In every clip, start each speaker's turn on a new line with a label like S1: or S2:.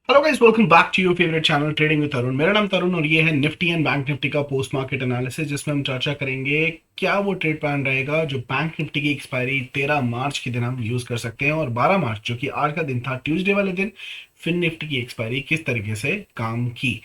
S1: Hello guys, welcome back to your favourite channel trading with Tarun. मेरा नाम तरुण और ये है निफ्टी एंड बैंक निफ्टी का पोस्ट मार्केट एनालिसिस, जिसमें हम चर्चा करेंगे क्या वो ट्रेड प्लान रहेगा जो बैंक निफ्टी की एक्सपायरी 13 मार्च के दिन हम यूज कर सकते हैं, और 12 मार्च जो कि आज का दिन था, ट्यूसडे वाले दिन, फिन निफ्टी की एक्सपायरी किस तरीके से काम की।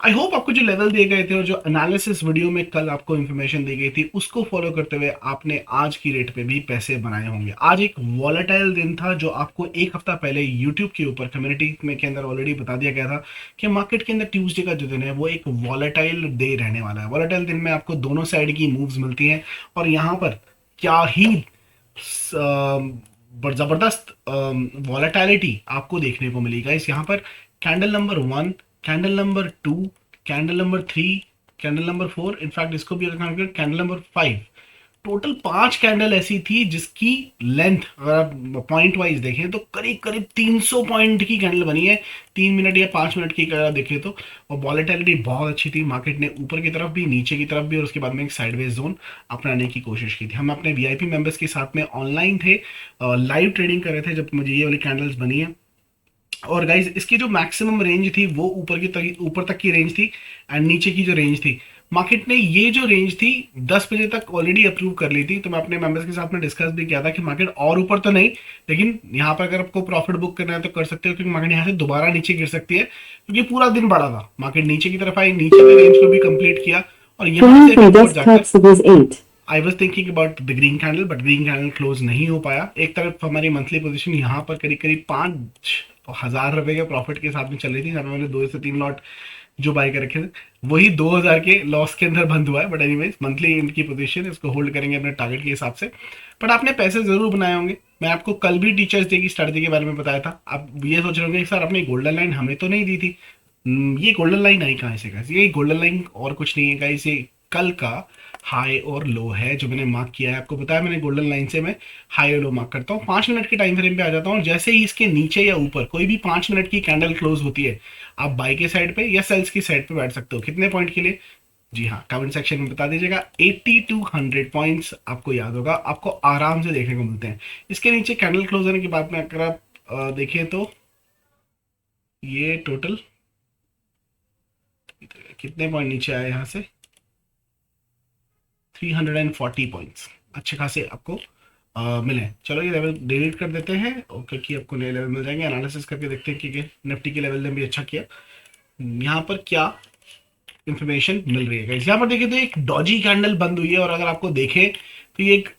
S1: आई होप आपको जो लेवल दिए गए थे और जो एनालिसिस वीडियो में कल आपको इन्फॉर्मेशन दी गई थी उसको फॉलो करते हुए आपने आज की रेट पे भी पैसे बनाए होंगे। आज एक वॉलेटाइल दिन था जो आपको एक हफ्ता पहले यूट्यूब के ऊपर कम्युनिटी में के अंदर ऑलरेडी बता दिया गया था कि मार्केट के अंदर ट्यूसडे का जो दिन है वो एक वॉलेटाइल डे रहने वाला है। वॉलेटाइल दिन में आपको दोनों साइड की मूव्स मिलती हैं, और यहाँ पर क्या ही जबरदस्त वॉलेटिलिटी आपको देखने को मिलेगा। इस यहाँ पर candle number 1, candle number 2, candle number 3, candle number 4, in fact इसको भी अगर कैंडल नंबर 5, टोटल 5 कैंडल ऐसी थी जिसकी लेंथ अगर आप पॉइंट वाइज देखें तो करीब करीब 300 पॉइंट की कैंडल बनी है, 3 मिनट या 5 मिनट की अगर आप देखें तो। और वॉलेटिलिटी बहुत अच्छी थी, मार्केट ने ऊपर की तरफ भी, नीचे की तरफ भी, और उसके बाद में एक साइडवेज जोन अपनाने की कोशिश की थी। हम अपने वीआईपी मेंबर्स के साथ में ऑनलाइन थे, लाइव ट्रेडिंग कर रहे थे जब मुझे ये वाली कैंडल्स बनी है। और गाइज इसकी जो मैक्सिमम रेंज थी वो ऊपर तक की रेंज थी, एंड नीचे की जो रेंज थी, मार्केट ने ये जो रेंज थी 10 बजे तक ऑलरेडी अप्रूव कर ली थी। तो मैं अपने मेंबर्स के साथ में डिस्कस भी किया था कि मार्केट और ऊपर तो नहीं, लेकिन यहाँ पर अगर आपको प्रॉफिट बुक करना है तो कर सकते हो, क्योंकि मार्केट यहाँ से दोबारा नीचे गिर सकती है, क्योंकि पूरा दिन बढ़ा था, मार्केट नीचे की तरफ आई, नीचे की रेंज को भी कंप्लीट किया, और यहाँ से भी ऊपर जाकर I was thinking about the green candle, but green candle close नहीं हो पाया। एक तरफ हमारी मंथली पोजीशन यहाँ पर करीब करीब 5,000 रुपए के प्रॉफिट के साथ में चल रही थी, जहाँ पे मैंने 2 से 3 लॉट जो बाय कर रखे थे, वही 2,000 के लॉस के अंदर बंद हुआ है। बट एनीवेज मंथली इनकी पोजीशन इसको होल्ड करेंगे अपने टारगेट के हिसाब से। बट आपने पैसे जरूर बनाए होंगे। मैं आपको कल भी टीचर्स डे की स्ट्रेटजी के बारे में बताया था। आप ये सोच रहे होंगे सर आपने गोल्डन लाइन हमें तो नहीं दी थी। ये गोल्डन लाइन आई कहाँ से गाइस? ये गोल्डन लाइन और कुछ नहीं है गाइस, ये कल का हाई और लो है जो मैंने मार्क किया है। आपको बताया मैंने गोल्डन लाइन से मैं हाई और लो मार्क करता हूँ, 5 मिनट के टाइम फ्रेम पे आ जाता हूँ। जैसे ही इसके नीचे या ऊपर कोई भी 5 मिनट की कैंडल क्लोज होती है, आप बाई के साइड पे या सेल्स की साइड पे बैठ सकते हो। कितने पॉइंट के लिए? जी हाँ, कमेंट सेक्शन में बता दीजिएगा। 80 to 100 पॉइंट्स आपको याद होगा, आपको आराम से देखने को मिलते हैं। इसके नीचे कैंडल क्लोज होने के बाद में अगर आप देखें तो ये टोटल कितने पॉइंट नीचे आए यहाँ से, 340 पॉइंट्स अच्छे खासे आपको मिले। चलो ये लेवल डिलीट कर देते हैं, और क्योंकि आपको नए लेवल मिल जाएंगे। एनालिसिस करके देखते हैं कि निफ्टी के लेवल ने भी अच्छा किया। यहाँ पर क्या इंफॉर्मेशन मिल रही है? यहाँ पर देखिए तो एक डॉजी कैंडल बंद हुई है, और अगर आपको देखें तो ये एक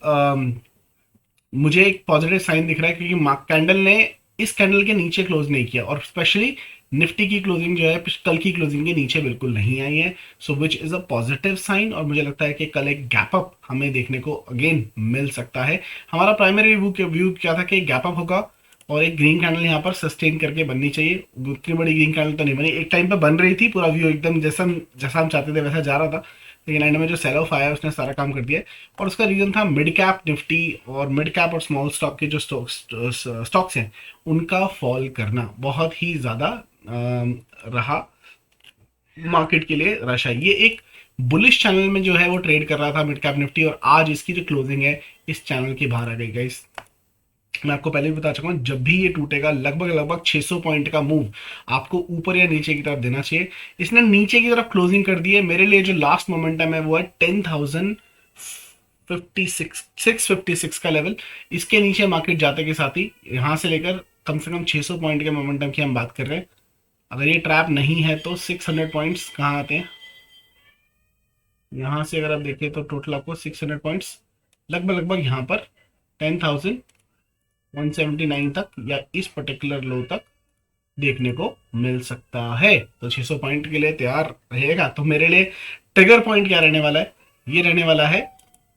S1: मुझे एक पॉजिटिव साइन दिख रहा है, क्योंकि कैंडल ने इस कैंडल के नीचे क्लोज नहीं किया, और स्पेशली निफ्टी की क्लोजिंग जो है कल की क्लोजिंग के नीचे बिल्कुल नहीं आई है। So which is a positive sign, और मुझे लगता है कि कल एक गैप अप हमें देखने को अगेन मिल सकता है। हमारा प्राइमरी व्यू क्या था कि गैप अप होगा और एक ग्रीन कैंडल यहाँ पर सस्टेन करके बननी चाहिए। उतनी बड़ी ग्रीन कैंडल तो नहीं बनी, एक टाइम पर बन रही थी, पूरा व्यू एकदम जैसा जैसा हम चाहते थे वैसा जा रहा था, लेकिन एंड में जो सेल ऑफ आया उसने सारा काम कर दिया। और उसका रीजन था मिड कैप निफ्टी और मिड कैप और स्मॉल स्टॉक के जो स्टॉक्स हैं उनका फॉल करना बहुत ही ज़्यादा रहा मार्केट के लिए रश है। ये एक बुलिश चैनल में जो है वो ट्रेड कर रहा था मिड कैप निफ्टी, और आज इसकी जो क्लोजिंग है इस चैनल के बाहर आ गई गाइस। मैं आपको पहले भी बता चुका हूँ, जब भी ये टूटेगा लगभग लगभग 600 पॉइंट का मूव आपको ऊपर या नीचे की तरफ देना चाहिए। इसने नीचे की तरफ क्लोजिंग कर दी है। मेरे लिए जो लास्ट मोमेंटम है वो है 10,656 का लेवल। इसके नीचे मार्केट जाते के साथ ही यहाँ से लेकर कम से कम 600 पॉइंट के मोमेंटम की हम बात कर रहे हैं। अगर ये ट्रैप नहीं है तो 600 पॉइंट्स कहाँ आते हैं? यहाँ से अगर आप देखें तो टोटल आपको 600 पॉइंट्स लगभग लगभग यहाँ पर 10,179 तक या इस पर्टिकुलर लो तक देखने को मिल सकता है। तो 600 पॉइंट के लिए तैयार रहेगा। तो मेरे लिए ट्रिगर पॉइंट क्या रहने वाला है? ये रहने वाला है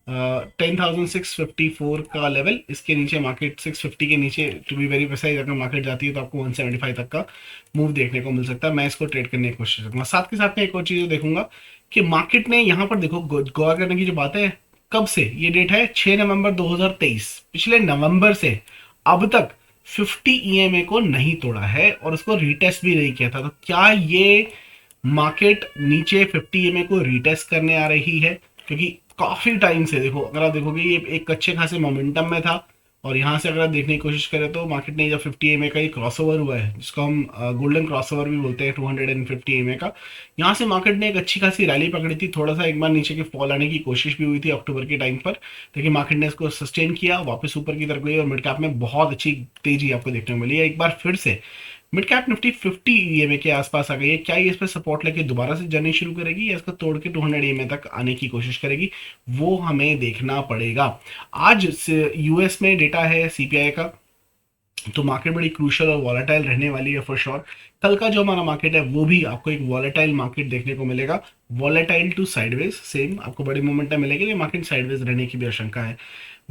S1: 10,654 का लेवल। इसके नीचे मार्केट 650 के नीचे, टू बी वेरी प्रिसाइज, अगर मार्केट जाती है तो आपको 175 तक का मूव देखने को मिल सकता है। मैं इसको ट्रेड करने की कोशिश करूंगा। साथ के साथ में एक और चीज़ देखूंगा कि मार्केट ने यहाँ पर देखो गौर करने की जो बात है, कब से ये डेट है 6 नवंबर 2023, पिछले नवंबर से अब तक 50 ईएमए को नहीं तोड़ा है और उसको रीटेस्ट भी नहीं किया था। तो क्या ये मार्केट नीचे 50 ईएमए को रीटेस्ट करने आ रही है? क्योंकि काफी टाइम से देखो, अगर आप देखोगे ये एक अच्छे खासे मोमेंटम में था, और यहाँ से अगर आप देखने की कोशिश करें तो मार्केट ने जब 50 एमए का ये क्रॉसओवर हुआ है, जिसको हम गोल्डन क्रॉसओवर भी बोलते हैं, 250 एमए का, यहाँ से मार्केट ने एक अच्छी खासी रैली पकड़ी थी। थोड़ा सा एक बार नीचे के फॉल आने की कोशिश भी हुई थी अक्टूबर के टाइम पर, लेकिन मार्केट ने इसको सस्टेन किया, वापस ऊपर की तरफ गई और मिड कैप में बहुत अच्छी तेजी आपको देखने को मिली है। एक बार फिर से मिड कैप निफ्टी 50 ईएमए के आसपास आ गई है। क्या ये इस पर सपोर्ट लेके दोबारा से जर्नी शुरू करेगी या इसको तोड़ के 200 ईएमए तक आने की कोशिश करेगी, वो हमें देखना पड़ेगा। आज यूएस में डेटा है सीपीआई का, तो मार्केट बड़ी क्रूशल और वॉलेटाइल रहने वाली है फॉर श्योर। कल का जो हमारा मार्केट है वो भी आपको एक वॉलेटाइल मार्केट देखने को मिलेगा, वॉलेटाइल टू साइडवेज, सेम आपको बड़ी मोमेंटम मिलेगी, लेकिन मार्केट साइडवेज रहने की भी आशंका है।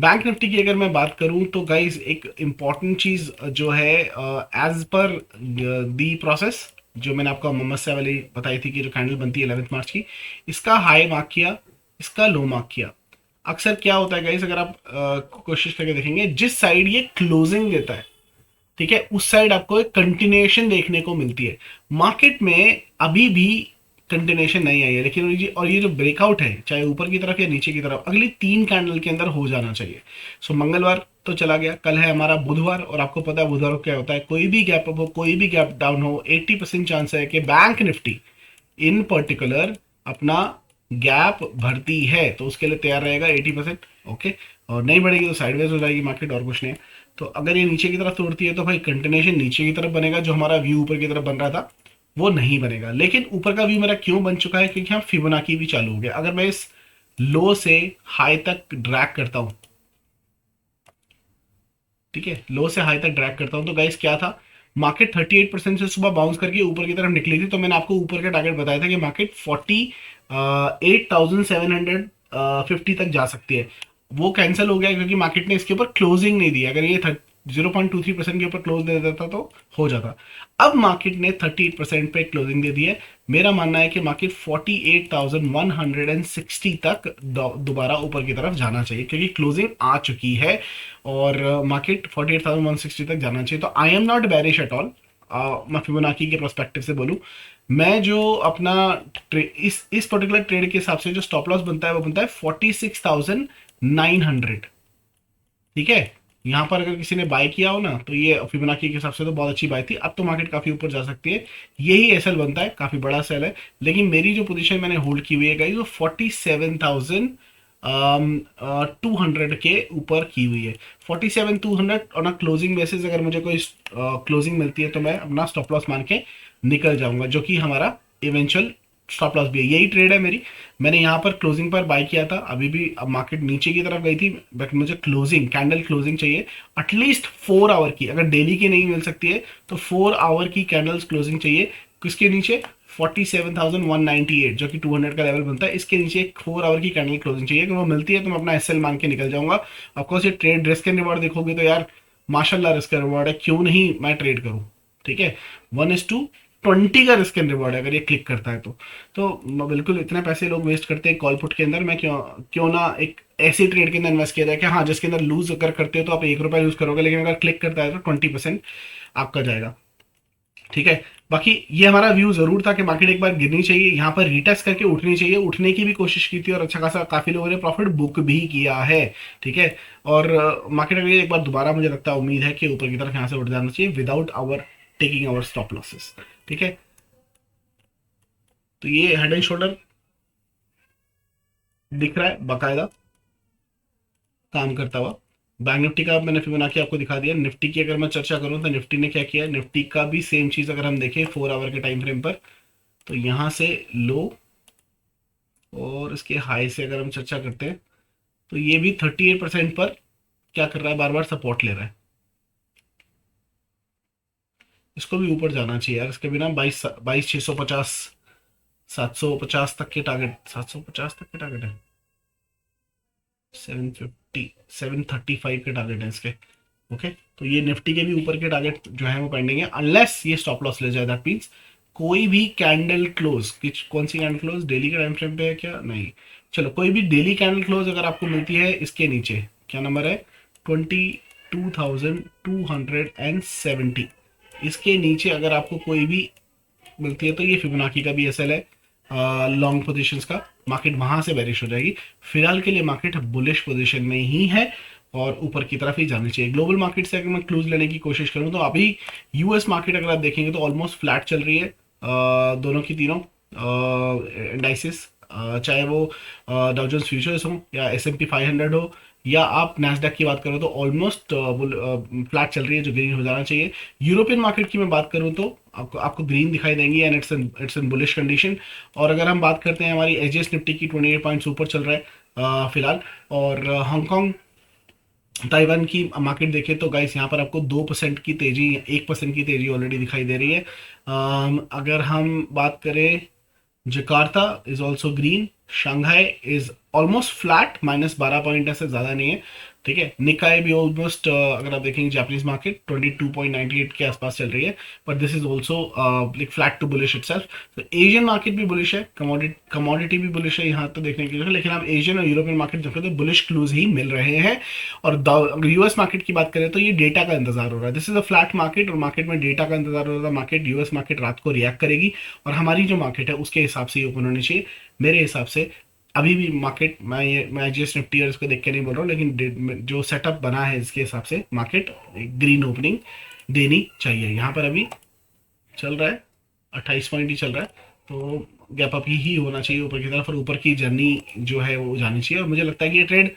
S1: बैंक निफ्टी की अगर मैं बात करूं तो गाइज एक इंपॉर्टेंट चीज जो है, एज पर दी प्रोसेस जो मैंने आपको ममस्या वाली बताई थी कि जो कैंडल बनती है 11 मार्च की, इसका हाई मार्क किया, इसका लो मार्क किया। अक्सर क्या होता है गाइज, अगर आप कोशिश करके देखेंगे जिस साइड ये क्लोजिंग देता है, ठीक है, उस साइड आपको एक कंटिन्यूएशन देखने को मिलती है। मार्केट में अभी भी कंटिन्यूएशन नहीं आई है, लेकिन ये जो ब्रेकआउट है, चाहे ऊपर की तरफ या नीचे की तरफ, अगली 3 कैंडल के अंदर हो जाना चाहिए। सो मंगलवार तो चला गया, कल है हमारा बुधवार, और आपको पता है बुधवार को क्या होता है, कोई भी गैप अप हो, कोई भी गैप डाउन हो, 80% चांस है कि बैंक निफ्टी इन पर्टिकुलर अपना गैप भरती है, तो उसके लिए तैयार रहेगा 80%। ओके, और नहीं बढ़ेगी तो साइडवेज हो जाएगी मार्केट, और कुछ नहीं है। तो अगर ये नीचे की तरफ तोड़ती है तो भाई कंटिन्यूएशन नीचे की तरफ बनेगा, जो हमारा व्यू ऊपर की तरफ बन रहा था वो नहीं बनेगा। लेकिन ऊपर का व्यू मेरा क्यों बन चुका है, क्योंकि हम फिबोनाची भी चालू हो गया। अगर मैं इस लो से हाई तक ड्रैग करता हूं, ठीक है, लो से हाई तक ड्रैग करता हूं, तो गाइस क्या था, मार्केट 38% से सुबह बाउंस करके ऊपर की तरफ निकली थी। तो मैंने आपको ऊपर का टारगेट बताया था कि मार्केट 48,750 तक जा सकती है। वो कैंसिल हो गया क्योंकि मार्केट ने इसके ऊपर क्लोजिंग नहीं दी। अगर ये 0.23% के ऊपर क्लोज दे देता तो हो जाता। अब मार्केट ने 38% पे क्लोजिंग दे दी है। मेरा मानना है कि मार्केट 48,160 तक दोबारा ऊपर की तरफ जाना चाहिए, क्योंकि क्लोजिंग आ चुकी है और मार्केट 48,160 तक जाना चाहिए। तो आई am not bearish at all. मैं फिबोनाची के पर्सपेक्टिव से बोलूं, मैं जो अपना इस पर्टिकुलर ट्रेड के हिसाब से जो स्टॉप लॉस बनता है वो बनता है 46,900। ठीक है, यहां पर अगर किसी ने बाय किया हो ना, तो ये फिबोनाची के हिसाब से तो बहुत अच्छी बाय थी। अब तो मार्केट काफी ऊपर जा सकती है, यही एसएल बनता है, काफी बड़ा सेल है। लेकिन मेरी जो पोजीशन मैंने होल्ड की हुई है गाइस, वो 47,200 के ऊपर की हुई है। 47,200 ऑन अ क्लोजिंग बेसिस अगर मुझे कोई क्लोजिंग मिलती है तो मैं अपना स्टॉप लॉस मान के निकल जाऊंगा, जो कि हमारा इवेंचुअल स्टॉप लॉस भी है। यही ट्रेड है मेरी। मैंने यहाँ पर क्लोजिंग पर बाय किया था, अभी भी अब मार्केट नीचे की तरफ गई थी, बट मुझे क्लोजिंग कैंडल क्लोजिंग चाहिए एटलीस्ट 4 आवर की। अगर डेली की नहीं मिल सकती है तो 4 आवर की कैंडल्स क्लोजिंग चाहिए। किसके नीचे? 47,198, जो कि 200 का लेवल बनता है, इसके नीचे एक 4 आवर की कैंडल क्लोजिंग चाहिए। अगर वो मिलती है तो मैं अपना एसएल मान के निकल जाऊंगा। ऑफकोर्स ये ट्रेड रिस्क एंड रिवॉर्ड देखोगे तो यार माशाल्लाह रिस्क एंड रिवॉर्ड है, क्यों नहीं मैं ट्रेड करूं। ठीक है, 1:20 का रिस्क एंड रिवॉर्ड है अगर ये क्लिक करता है तो बिल्कुल इतने पैसे लोग वेस्ट करते हैं कॉल पुट के अंदर। मैं क्यों ना एक ऐसी ट्रेड के अंदर इन्वेस्ट किया जाए कि हाँ, जिसके अंदर लूज अगर करते हो तो आप 1 रुपया यूज करोगे, लेकिन अगर क्लिक करता है तो 20% आपका जाएगा। ठीक है, बाकी ये हमारा व्यू जरूर था कि मार्केट एक बार गिरनी चाहिए, यहाँ पर रिटेस्ट करके उठनी चाहिए। उठने की भी कोशिश की थी और अच्छा खासा काफी लोगों ने प्रॉफिट बुक भी किया है। ठीक है, और मार्केट अगर एक बार दोबारा, मुझे लगता है, उम्मीद है कि ऊपर की तरफ यहाँ से उठ जाना चाहिए without our taking our stop losses. ठीक है, तो ये हेड एंड शोल्डर दिख रहा है बाकायदा काम करता हुआ। बैंक निफ्टी का मैंने फिबोनाची आपको दिखा दिया। निफ्टी की अगर मैं चर्चा करूं तो निफ्टी ने क्या किया, निफ्टी का भी सेम चीज अगर हम देखें 4 आवर के टाइम फ्रेम पर, तो यहां से लो और इसके हाई से अगर हम चर्चा करते हैं तो ये भी 38% पर क्या कर रहा है, बार बार सपोर्ट ले रहा है। इसको भी ऊपर जाना चाहिए यार, इसके बिना 22,650 750 तक के टारगेट, 750 तक के टारगेट है, 750 735 के टारगेट है इसके। ओके, तो ये निफ्टी के भी ऊपर के टारगेट जो है वो पेंडिंग है, अनलेस ये स्टॉप लॉस ले जाए। दैट मीन्स कोई भी कैंडल क्लोज, कौन सी कैंडल क्लोज, डेली के टाइम फ्रेम पे है क्या, नहीं, चलो कोई भी डेली कैंडल क्लोज अगर आपको मिलती है इसके नीचे, क्या नंबर है, 22,270, इसके नीचे अगर आपको कोई भी मिलती है तो ये फिबोनाची का भी एसएल है लॉन्ग पोजीशंस का। मार्केट वहां से बेरिश हो जाएगी। फिलहाल के लिए मार्केट बुलिश पोजीशन में ही है। और ऊपर की तरफ ही जानी चाहिए। ग्लोबल मार्केट से अगर मैं क्लूज लेने की कोशिश करूं तो अभी यूएस मार्केट अगर आप देखेंगे तो ऑलमोस्ट फ्लैट चल रही है, दोनों की तीनों इंडाइसिस, चाहे वो डाउ जोन्स फ्यूचर्स हो या S&P 500 हो या आप नैस्डैक की बात करो तो ऑलमोस्ट फ्लैट चल रही है, जो ग्रीन हो जाना चाहिए। यूरोपियन मार्केट की मैं बात करूं तो आपको ग्रीन दिखाई देंगी and it's in bullish condition. और अगर हम बात करते हैं हमारी एचडीएस निफ्टी की 28 पॉइंट्स ऊपर चल रहा है फिलहाल। और हांगकांग ताइवान की मार्केट देखें तो गाइस यहाँ पर आपको 2% की तेजी, 1% की तेजी ऑलरेडी दिखाई दे रही है। अगर हम बात करें, Jakarta is also green, Shanghai is almost flat, -12 point ऐसे ज़्यादा नहीं है, ठीक है। निकाय भी ऑलमोस्ट अगर आप देखेंगे जापानीज मार्केट 22.98 के आसपास चल रही है, but this is also like flat to bullish itself. तो एशियन मार्केट भी बुलिश है, कमोडिटी भी बुलिश है यहाँ तो देखने के लिए, लेकिन आप एशियन और यूरोपियन मार्केट देखें तो बुलिश क्लूज ही मिल रहे हैं। और अगर यूएस मार्केट की बात करें तो ये डेटा का इंतजार हो रहा है, this is a flat market और मार्केट में डेटा का इंतजार हो रहा है। मार्केट, यूएस मार्केट रात को रिएक्ट करेगी और हमारी जो मार्केट है उसके हिसाब से ये ओपन होनी चाहिए मेरे हिसाब से। अभी भी मार्केट, मैं जीएस निफ्टी और इसको देख के नहीं बोल रहा हूँ, लेकिन जो सेटअप बना है इसके हिसाब से मार्केट ग्रीन ओपनिंग देनी चाहिए। यहाँ पर अभी चल रहा है 28 पॉइंट ही चल रहा है, तो गैप अप ही होना चाहिए ऊपर की तरफ, और ऊपर की जर्नी जो है वो जानी चाहिए, और मुझे लगता है कि ये ट्रेड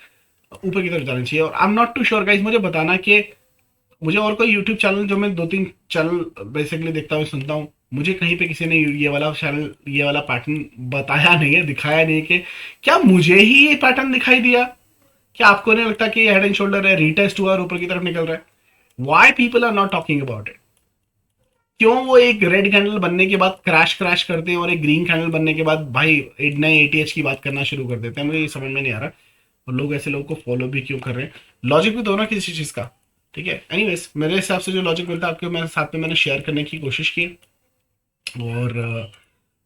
S1: ऊपर की तरफ जानी चाहिए। और I am not too sure guys, मुझे बताना कि मुझे और कोई यूट्यूब चैनल, जो मैं 2-3 चैनल बेसिकली देखता हूँ सुनता हूँ, मुझे कहीं पे किसी ने ये वाला चैनल, ये वाला पैटर्न बताया नहीं है, दिखाया नहीं है कि क्या मुझे ही ये पैटर्न दिखाई दिया। क्या आपको नहीं लगता कि ये हेड एंड शोल्डर है, रीटेस्ट हुआ और ऊपर की तरफ निकल रहा है? Why people are not talking about it? क्यों वो एक रेड कैंडल बनने के बाद क्रैश क्रैश करते हैं और एक ग्रीन कैंडल बनने के बाद भाई नए एटीएच की बात करना शुरू कर देते हैं? मुझे ये समझ में नहीं आ रहा, और लोग ऐसे लोगों को फॉलो भी क्यों कर रहे हैं? लॉजिक भी तो ना किसी चीज का, ठीक है। एनीवेज, मेरे हिसाब से जो लॉजिक मिलता है आपके मेरे साथ में मैंने शेयर करने की कोशिश की, और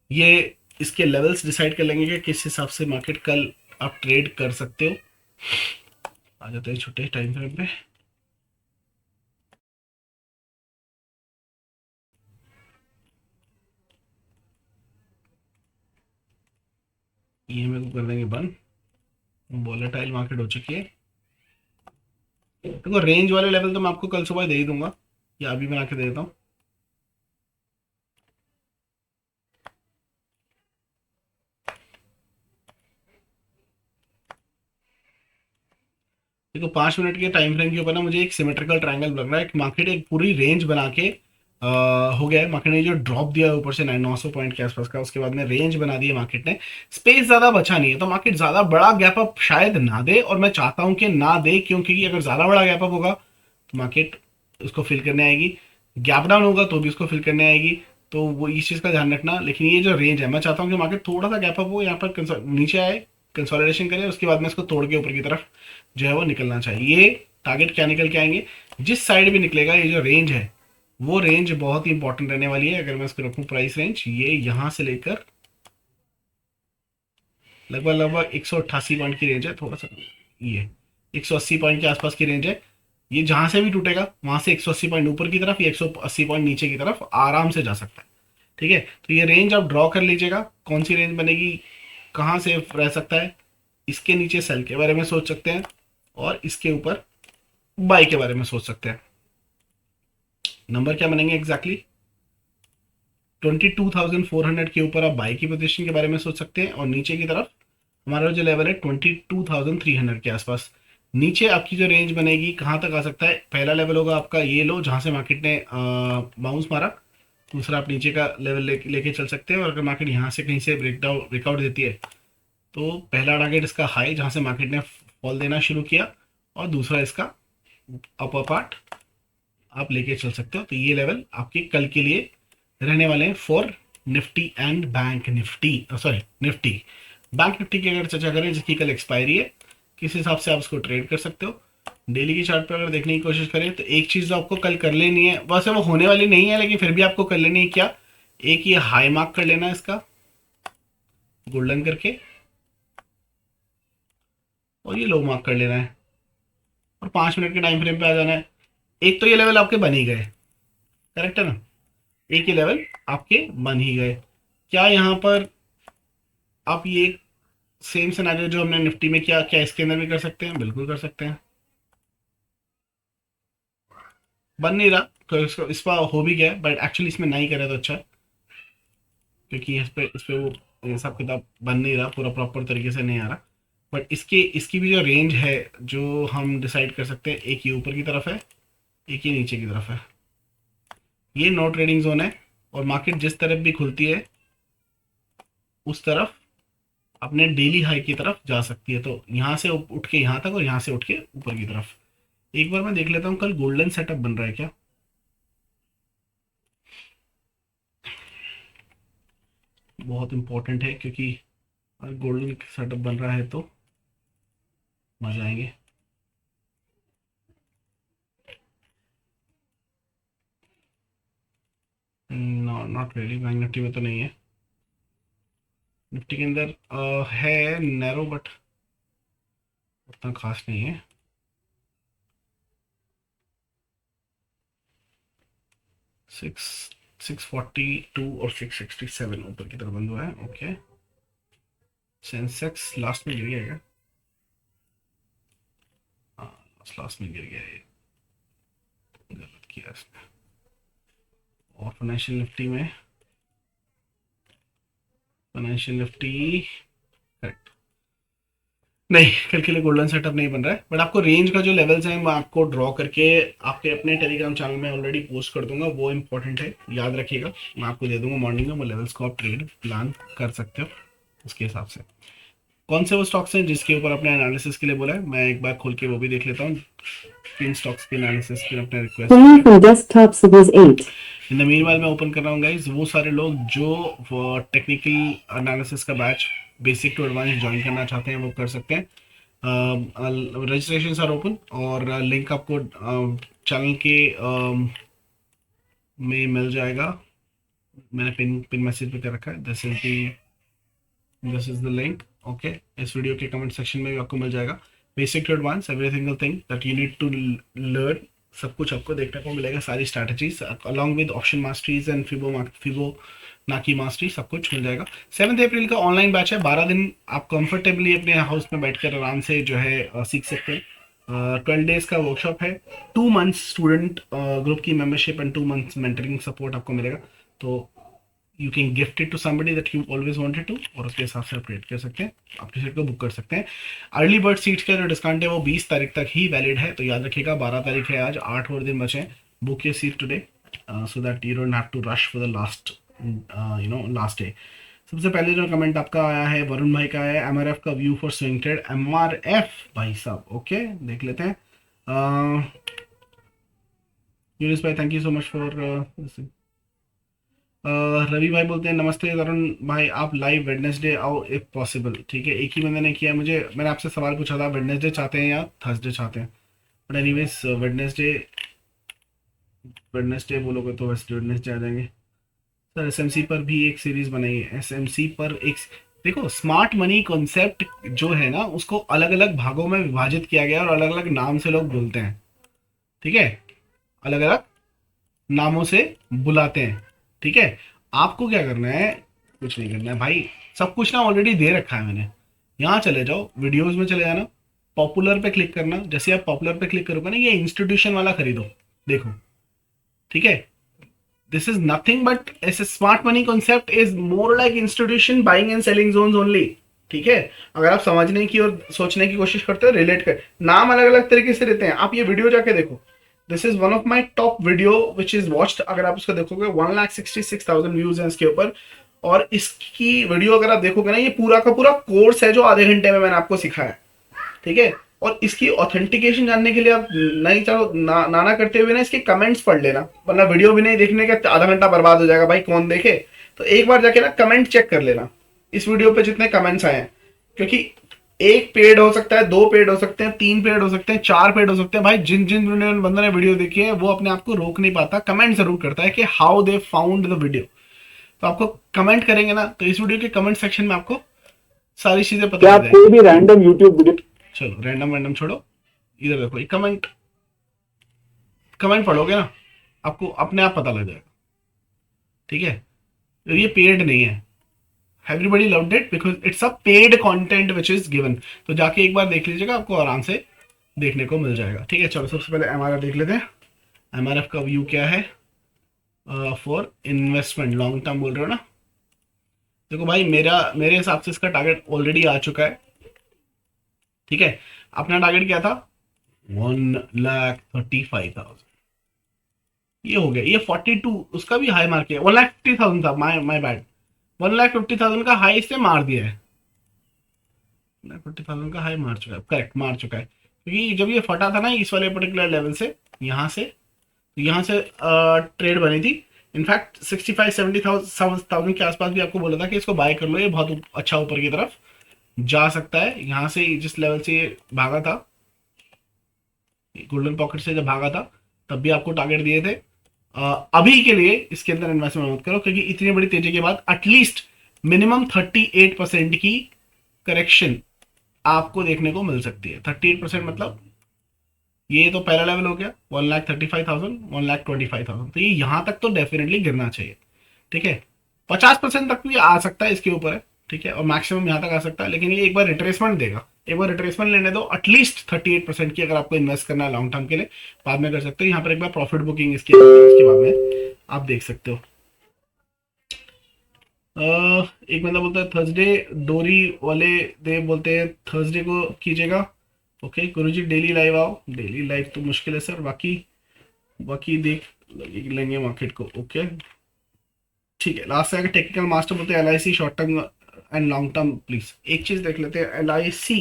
S1: ये इसके लेवल्स डिसाइड कर लेंगे कि किस हिसाब से मार्केट कल आप ट्रेड कर सकते हो। आ जाते हैं छोटे टाइम फ्रेम पे। ये मेरे को कर देंगे बंद, वॉलेटाइल मार्केट हो चुकी है। देखो रेंज वाले लेवल तो मैं आपको कल सुबह दे ही दूंगा, या अभी बना के दे देता हूँ। देखो 5 मिनट के टाइम फ्रेम के ऊपर ना मुझे एक सिमेट्रिकल ट्रायंगल लग रहा है कि मार्केट एक पूरी रेंज बना के हो गया है। मार्केट ने जो ड्रॉप दिया है ऊपर से 900 पॉइंट के आसपास का, उसके बाद में रेंज बना दी है मार्केट ने, स्पेस ज़्यादा बचा नहीं है, तो मार्केट ज़्यादा बड़ा गैप अप शायद ना दे, और मैं चाहता हूँ कि ना दे, क्योंकि अगर ज़्यादा बड़ा गैप अप होगा तो मार्केट उसको फिल करने आएगी, गैप डाउन होगा तो भी उसको फिल करने आएगी। तो वो इस चीज़ का ध्यान रखना। लेकिन ये जो रेंज है, मैं चाहता हूँ कि मार्केट थोड़ा सा गैप अप हो, यहाँ पर नीचे आए, कंसोलिडेशन करें, उसके बाद में इसको तोड़ के ऊपर की तरफ जो है वो निकलना चाहिए। ये टारगेट क्या निकल के आएंगे, जिस साइड भी निकलेगा, ये जो रेंज है वो रेंज बहुत ही इंपॉर्टेंट रहने वाली है। अगर मैं इसको रखूं प्राइस रेंज, ये यहां से लेकर लगभग लगभग 188 पॉइंट की रेंज है, थोड़ा सा ये 180 पॉइंट के आसपास की रेंज है। ये जहां से भी टूटेगा वहां से 180 पॉइंट ऊपर की तरफ या 180 पॉइंट नीचे की तरफ आराम से जा सकता है, ठीक है। तो ये रेंज आप ड्रॉ कर लीजिएगा, कौन सी रेंज बनेगी, कहाँ से रह सकता है। इसके नीचे सेल के बारे में सोच सकते हैं, और इसके ऊपर बाई के बारे में सोच सकते हैं। नंबर क्या बनेंगे एग्जैक्टली, 22,400 के ऊपर आप बाई की पोजीशन के बारे में सोच सकते हैं, और नीचे की तरफ हमारा जो लेवल है 22,300 के आसपास। नीचे आपकी जो रेंज बनेगी कहाँ तक आ सकता है, पहला लेवल होगा आपका ये लो जहाँ से मार्केट ने बाउंस मारा, दूसरा आप नीचे का लेवल लेके चल सकते हैं। और अगर मार्केट यहाँ से कहीं से ब्रेकआउट देती है तो पहला टारगेट इसका हाई जहाँ से मार्केट ने फॉल देना शुरू किया, और दूसरा इसका अपर पार्ट आप लेके चल सकते हो। तो ये लेवल आपके कल के लिए रहने वाले हैं for Nifty and bank Nifty, sorry Nifty. Bank Nifty की अगर चर्चा करें, जिसकी कल एक्सपायरी है, किस हिसाब से आप उसको ट्रेड कर सकते हो। डेली की चार्ट पर अगर देखने की कोशिश करें तो एक चीज़ जो आपको कल कर लेनी है, वैसे वो होने वाली नहीं है लेकिन फिर भी आपको कर लेनी है, क्या, एक ये हाई मार्क कर लेना है इसका गोल्डन करके, और ये लो मार्क कर लेना है, और 5 मिनट के टाइम फ्रेम पे आ जाना है। एक तो ये लेवल आपके बन ही गए, करेक्ट है ना, एक ही लेवल आपके बन ही गए। क्या यहाँ पर आप ये सेम सिनेरियो जो हमने निफ्टी में किया, क्या इसके अंदर भी कर सकते हैं? बिल्कुल कर सकते हैं। बन नहीं रहा, इस पर हो भी गया, बट एक्चुअली इसमें नहीं करे तो अच्छा है, क्योंकि इस पे वो हिसाब किताब बन नहीं रहा, पूरा प्रॉपर तरीके से नहीं आ रहा। बट इसकी भी जो रेंज है, जो हम डिसाइड कर सकते हैं, एक ये ऊपर की तरफ है, एक ये नीचे की तरफ है। ये नो ट्रेडिंग जोन है, और मार्केट जिस तरफ भी खुलती है उस तरफ अपने डेली हाई की तरफ जा सकती है। तो यहाँ से उठ के यहाँ तक, और यहाँ से उठ के ऊपर की तरफ। एक बार मैं देख लेता हूँ कल गोल्डन सेटअप बन रहा है क्या। बहुत इंपॉर्टेंट है, क्योंकि अगर गोल्डन सेटअप बन रहा है तो मजा आएंगे। नॉट रियली, बैंक निफ्टी में तो नहीं है। निफ्टी के अंदर है नैरो, बट उतना खास नहीं है। सिक्स 642 और 667 ऊपर की तरफ बंद हुआ है। ओके, सेंसेक्स लास्ट में गिर गया क्या? हाँ, लास्ट में गिर गया है, गलत किया इसने। और फाइनेंशियल निफ्टी करेक्ट नहीं, कल के लिए गोल्डन सेटअप नहीं बन रहा है। बट आपको रेंज का जो लेवल्स हैं मैं आपको ड्रॉ करके आपके अपने टेलीग्राम चैनल में ऑलरेडी पोस्ट कर दूंगा, वो इंपॉर्टेंट है, याद रखिएगा। मैं आपको दे दूंगा मॉर्निंग में, वो लेवल्स को आप ट्रेड प्लान कर सकते हो उसके हिसाब से। कौन से वो स्टॉक्स हैं जिसके ऊपर अपने एनालिसिस के लिए बोला है, मैं एक बार खोल के वो भी देख लेता हूँ। किन स्टॉक्स के एनालिसिस के लिए अपने रिक्वेस्ट। इन द मीनवाइल मैं ओपन कर रहा हूँ गाइस, वो सारे लोग जो टेक्निकल एनालिसिस का batch basic to advance join करना चाहते हैं वो कर सकते हैं। रजिस्ट्रेशन आर ओपन, और लिंक आपको चैनल के में मिल जाएगा। मैंने पिन पिन मैसेज पे कर रखा है, this is the link. Okay, इस वीडियो के कमेंट सेक्शन में भी आपको मिल जाएगा। Basic to advance every single thing that you need to learn, सब कुछ आपको देखने को मिलेगा, सारी strategies along with option masteries and Fibonacci mastery, सब कुछ मिल जाएगा। 7 अप्रैल का ऑनलाइन बैच है, 12 दिन आप कंफर्टेबली अपने हाउस में बैठकर आराम से जो है सीख सकते हैं। 12 डेज का वर्कशॉप है, 2 मंथ्स स्टूडेंट ग्रुप की membership and 2 months mentoring support आपको मिलेगा। तो you can gift it to somebody that you always wanted to, और उसके हिसाब से अपडेट कर सकते हैं, अपनी सीट को बुक कर सकते हैं। अर्ली बर्ड सीट्स का जो डिस्काउंट है वो 20 तारीख तक ही वैलिड है, तो याद रखिएगा 12 तारीख है आज, 8 और दिन बचे हैं। Book your seat today so that you don't have to rush for the last day. सबसे पहले जो कमेंट आपका आया है वरुण भाई का है, एमआरएफ का view for swing trade. MRF भाई साहब, ओके देख लेते हैं। यूनिस भाई thank you so much for Ravi भाई बोलते हैं नमस्ते तरुण भाई, आप लाइव वेडनेसडे आओ इफ पॉसिबल। ठीक है, एक ही बंदे ने किया मुझे, मैंने आपसे सवाल पूछा था वेडनेसडे चाहते हैं या थर्सडे चाहते हैं, बट एनीवेज वेडनेसडे वेडनेसडे बोलोगे तो वैसे वेडनेसडे आ जाएंगे। सर एसएमसी पर भी एक सीरीज बनाई है, एसएमसी पर एक, देखो स्मार्ट मनी कॉन्सेप्ट जो है ना उसको अलग अलग भागों में विभाजित किया गया और अलग अलग नाम से लोग बोलते हैं। ठीक है, अलग अलग नामों से बुलाते हैं। ठीक है, आपको क्या करना है, कुछ नहीं करना है भाई, सब कुछ ना ऑलरेडी दे रखा है मैंने। यहाँ चले जाओ, वीडियोस में चले जाना, पॉपुलर पे क्लिक करना, जैसे आप पॉपुलर पे क्लिक करोगे ना ये इंस्टीट्यूशन वाला खरीदो, देखो। ठीक है, this is nothing but as smart money concept is more like institution buying and selling zones only. ठीक है, अगर आप समझने की और सोचने की कोशिश करते हो, रिलेट कर, नाम अलग अलग तरीके से रहते हैं, आप ये वीडियो जाके देखो। This is one of my top video which is watched, अगर आप उसको देखोगे 1,66,000 व्यूज हैं इसके ऊपर। और इसकी वीडियो अगर आप देखोगे ना, ये पूरा का पूरा कोर्स है जो आधे घंटे में मैंने आपको सिखाया। ठीक है, और इसकी ऑथेंटिकेशन जानने के लिए आप नहीं चाहो नाना करते हुए ना इसके कमेंट्स पढ़ लेना, वरना वीडियो भी नहीं देखने का आधा घंटा बर्बाद हो जाएगा भाई, कौन देखे। तो एक बार जाके ना कमेंट चेक कर लेना इस वीडियो पे जितने कमेंट्स आए हैं, क्योंकि एक पेड हो सकता है, 2 पेड हो सकते हैं, 3 पेड हो सकते हैं, 4 पेड हो सकते हैं भाई। जिन जिन बंदों ने वीडियो देखी है वो अपने आप को रोक नहीं पाता, कमेंट जरूर करता है कि how they found the video. तो आपको कमेंट करेंगे ना, तो इस वीडियो के कमेंट सेक्शन में आपको सारी चीजें पता चल जाएगी। भी रैंडम यूट्यूब वीडियो, चलो रैंडम छोड़ो, इधर देखो, ये कमेंट पढ़ोगे ना आपको अपने आप पता लग जाएगा। ठीक है, तो ये पेड नहीं है, everybody loved it because it's a paid content which is given. तो जाके एक बार देख लीजिएगा, आपको आराम से देखने को मिल जाएगा। ठीक है, चलो सबसे पहले एमआरएफ देख लेते हैं। एमआरएफ का व्यू क्या है फॉर इन्वेस्टमेंट, लॉन्ग टर्म बोल रहे हो ना। देखो भाई, मेरे हिसाब से इसका टारगेट ऑलरेडी आ चुका है। ठीक है, अपना टारगेट क्या था, 1,35,000। ये हो गया, ये 42, उसका भी हाई मार किया, 1,50,000 था, माय बैड। 1,50,000 का हाई इसने मार दिया है। 1,50,000 का हाई मार चुका है, करेक्ट मार चुका है, क्योंकि जब ये फटा था ना इस वाले पर्टिकुलर लेवल से, यहाँ से, तो यहाँ से ट्रेड बनी थी। इनफैक्ट 65-70,000 के आसपास भी आपको बोला था कि इसको बाय कर लो, ये बहुत अच्छा ऊपर की तरफ जा सकता है। यहाँ से जिस लेवल से ये भागा था, गोल्डन पॉकेट से जब भागा था, तब भी आपको टारगेट दिए थे। अभी के लिए इसके अंदर इन्वेस्टमेंट मत करो, क्योंकि इतनी बड़ी तेजी के बाद एटलीस्ट मिनिमम 38% की करेक्शन आपको देखने को मिल सकती है। 38% मतलब ये तो पहला लेवल हो गया, 1,35,000, 1,25,000, तो ये यहां तक तो डेफिनेटली गिरना चाहिए। ठीक है, 50% तक भी आ सकता है, इसके ऊपर है। ठीक है, और मैक्सिमम यहाँ तक आ सकता है, लेकिन ये एक बार रिट्रेसमेंट देगा, एक बार रिट्रेसमेंट लेने दो एटलीस्ट 38% की, अगर आपको इन्वेस्ट करना है लॉन्ग टर्म के लिए, बाद में कर सकते हो। यहाँ पर एक बार प्रॉफिट बुकिंग इसकी उसके बाद में आप देख सकते हो। एक बंदा बोलता है थर्सडे, डोरी वाले देव बोलते हैं थर्सडे को कीजिएगा। ओके गुरुजी, डेली लाइव आओ। डेली लाइव तो मुश्किल है सर, बाकी बाकी देख लेंगे मार्केट को। ओके ठीक है, लास्ट से आगे टेक्निकल मास्टर बोलते हैं L I C short term and long term please. एक चीज देख लेते हैं, एल आई सी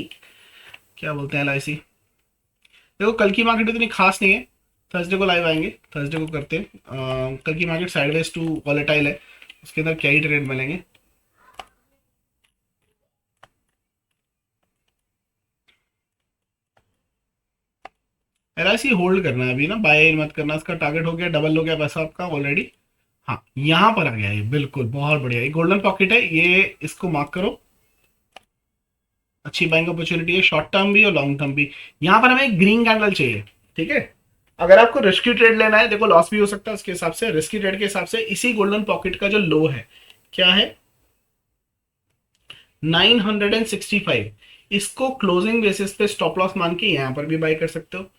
S1: क्या बोलते हैं। एल आई सी देखो, कल की मार्केट इतनी खास नहीं है, थर्सडे को लाइव आएंगे, थर्सडे को करते हैं। कल की मार्केट साइडवेज टू वॉलेटाइल है, उसके अंदर क्या ही ट्रेड मिलेंगे। एल आई सी होल्ड करना है अभी ना, बाय मत करना। इसका टारगेट हो गया, डबल हो गया पैसा आपका ऑलरेडी। हाँ, यहाँ पर आ गया ये, बिल्कुल बहुत बढ़िया, ये गोल्डन पॉकेट है, ये इसको मार्क करो। अच्छी बाइंग अपॉर्चुनिटी है, शॉर्ट टर्म भी और लॉन्ग टर्म भी। यहाँ पर हमें एक ग्रीन कैंडल चाहिए। ठीक है, अगर आपको रिस्की ट्रेड लेना है, देखो लॉस भी हो सकता है उसके हिसाब से, रिस्की ट्रेड के हिसाब से इसी गोल्डन पॉकेट का जो लो है, क्या है, 965, इसको क्लोजिंग बेसिस पे स्टॉप लॉस मान के यहाँ पर भी बाई कर सकते हो।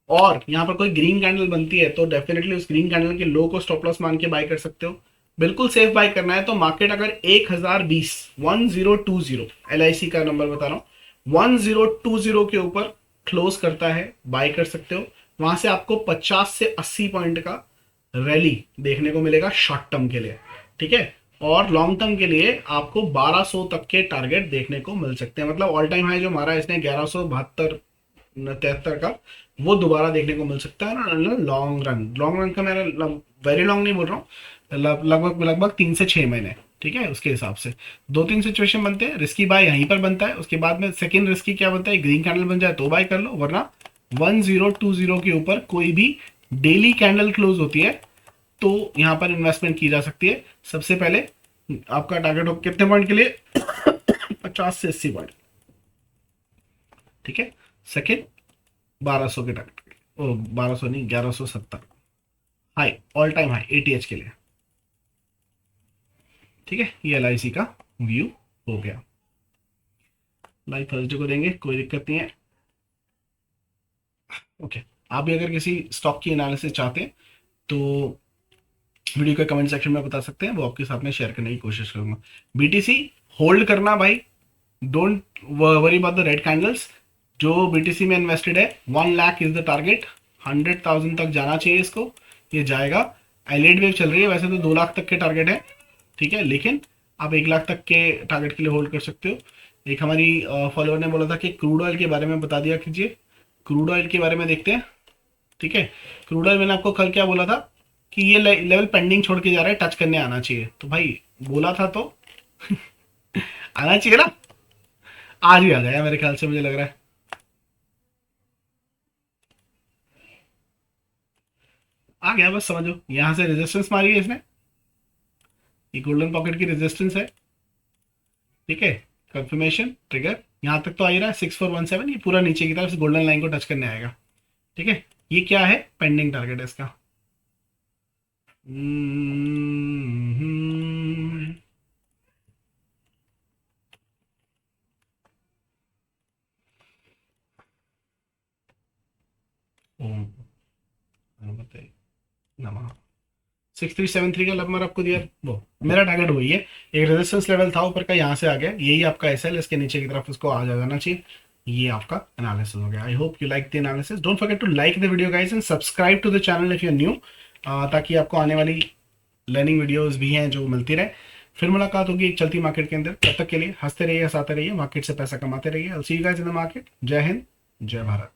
S1: और यहाँ पर कोई ग्रीन कैंडल बनती है तो डेफिनेटली उस ग्रीन कैंडल के लो को स्टॉप लॉस मान के बाय कर सकते हो। बिल्कुल सेफ बाय करना है तो मार्केट अगर 1020, 1020, एल आई सी का नंबर बता रहा हूं, 1020 के ऊपर क्लोज करता है, बाय कर सकते हो। वहां से आपको 50 से 80 पॉइंट का रैली देखने को मिलेगा शॉर्ट टर्म के लिए। ठीक है, और लॉन्ग टर्म के लिए आपको 1200 तक के टारगेट देखने को मिल सकते हैं। मतलब ऑल टाइम हाई जो मारा इसने 1172-73 का, वो दोबारा देखने को मिल सकता है ना। लॉन्ग रन का मेरा वेरी लॉन्ग नहीं बोल रहा हूँ, लगभग लगभग 3 से 6 महीने। ठीक है, उसके हिसाब से दो तीन सिचुएशन बनते हैं, रिस्की बाय यहीं पर बनता है, उसके बाद में सेकंड रिस्की क्या बनता है, ग्रीन कैंडल बन जाए तो बाय कर लो, वरना 1020 के ऊपर कोई भी डेली कैंडल क्लोज होती है तो यहां पर इन्वेस्टमेंट की जा सकती है। सबसे पहले आपका टारगेट हो कितने पॉइंट के लिए, 50 से 80 पॉइंट। ठीक है, सेकेंड 1200 के टारगेट, ओ 1200 नहीं, 1170 high, all time high ATH के लिए। ठीक है, ये एल आई सी का व्यू हो गया। लाइव थर्सडे को देंगे, कोई दिक्कत नहीं है। ओके, आप भी अगर किसी स्टॉक की एनालिसिस चाहते हैं तो वीडियो के कमेंट सेक्शन में बता सकते हैं, वो आपके साथ में शेयर करने की कोशिश करूंगा। बीटीसी होल्ड करना भाई, don't worry about the red candles. जो बीटीसी में इन्वेस्टेड है, 1 लाख इज द टारगेट, 100,000 तक जाना चाहिए इसको, ये जाएगा। एलिड वेव चल रही है, वैसे तो 2 लाख तक के टारगेट है। ठीक है, लेकिन आप 1 लाख तक के टारगेट के लिए होल्ड कर सकते हो। एक हमारी फॉलोअर ने बोला था कि क्रूड ऑयल के बारे में बता दिया कीजिए, क्रूड ऑयल के बारे में देखते हैं। ठीक है, क्रूड ऑयल मैंने आपको कल क्या बोला था कि ये लेवल पेंडिंग छोड़ के जा रहा है, टच करने आना चाहिए, तो भाई बोला था तो आना चाहिए ना, आज ही आ जाएगा मेरे ख्याल से, मुझे लग रहा है। आ गया, बस समझो, यहां से रेजिस्टेंस मारी है इसने, ये गोल्डन पॉकेट की रेजिस्टेंस है। ठीक है, कंफर्मेशन ट्रिगर यहां तक तो आ ही रहा है 6417, ये पूरा नीचे की तरफ गोल्डन लाइन को टच करने आएगा। ठीक है, ये क्या है, पेंडिंग टारगेट है इसका। ओम, नमा 6373 का नंबर आपको दिया, वो मेरा टारगेट वही है। एक रेजिस्टेंस लेवल था ऊपर का, यहाँ से आ गया, यही आपका एसएल, इसके नीचे की तरफ उसको आ जाना चाहिए। ये आपका एनालिसिस हो गया। I hope you like the analysis. Don't forget to like the video guys and subscribe to the channel if you are new, ताकि आपको आने वाली लर्निंग वीडियोस भी हैं जो मिलती रहे। फिर मुलाकात होगी एक चलती मार्केट के अंदर। तब तक के लिए हंसते रहिए, हंसाते रहिए, मार्केट से पैसा कमाते रहिए। I will see you guys in the market. जय हिंद, जय भारत।